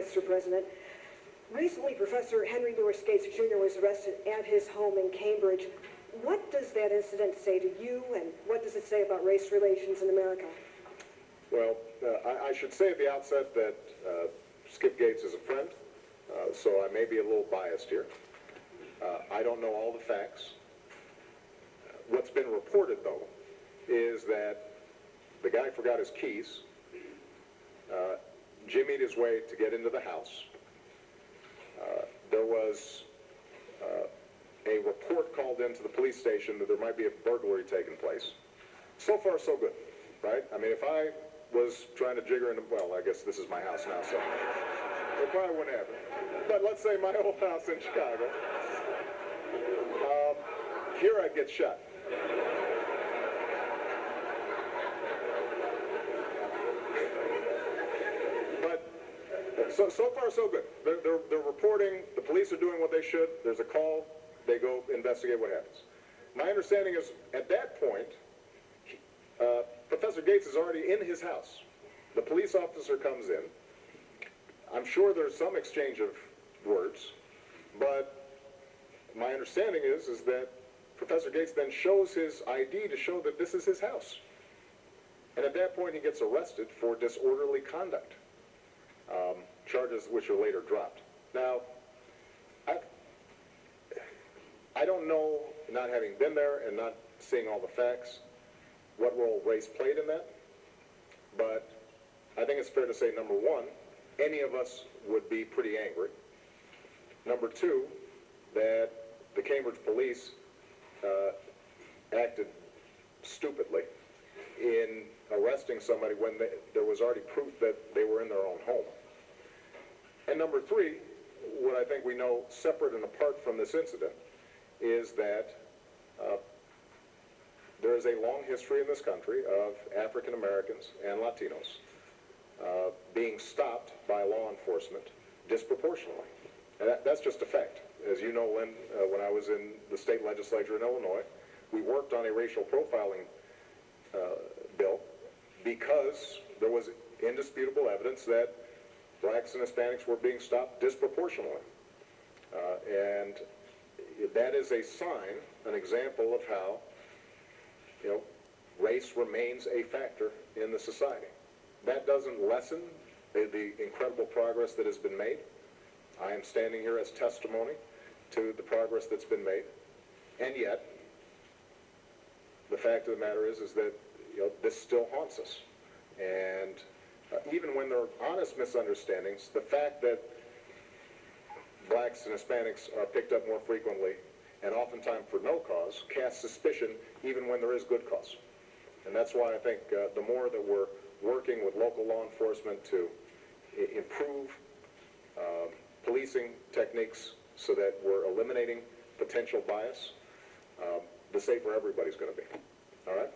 Mr. President. Recently, Professor Henry Louis Gates Jr. was arrested at his home in Cambridge. What does that incident say to you, and what does it say about race relations in America? Well, I should say at the outset that Skip Gates is a friend, so I may be a little biased here. I don't know all the facts. What's been reported, though, is that the guy forgot his keys, jimmied his way to get into the house. There was a report called into the police station that there might be a burglary taking place. So far, so good, right? I mean, if I was trying to jigger into, well, I guess this is my house now, so it probably wouldn't happen. But let's say my old house in Chicago, here I'd get shot. So far, so good. They're reporting, the police are doing what they should, there's a call, they go investigate what happens. My understanding is, at that point, Professor Gates is already in his house. The police officer comes in. I'm sure there's some exchange of words, but my understanding is that Professor Gates then shows his ID to show that this is his house. And at that point, he gets arrested for disorderly conduct. Charges which are later dropped. Now, I don't know, not having been there and not seeing all the facts, what role race played in that, but I think it's fair to say, number one, any of us would be pretty angry. Number two, that the Cambridge police acted stupidly in arresting somebody when there was already proof that they were in their own home. And number three, what I think we know separate and apart from this incident is that there is a long history in this country of African Americans and Latinos being stopped by law enforcement disproportionately. And that's just a fact. As you know, Lynn, when I was in the state legislature in Illinois, we worked on a racial profiling bill because there was indisputable evidence that blacks and Hispanics were being stopped disproportionately. And that is a sign, an example of how, race remains a factor in the society. That doesn't lessen the incredible progress that has been made. I am standing here as testimony to the progress that's been made. And yet, the fact of the matter is that this still haunts us. And even when there are honest misunderstandings, the fact that blacks and Hispanics are picked up more frequently and oftentimes for no cause casts suspicion even when there is good cause. And that's why I think the more that we're working with local law enforcement to improve policing techniques so that we're eliminating potential bias, the safer everybody's going to be. All right?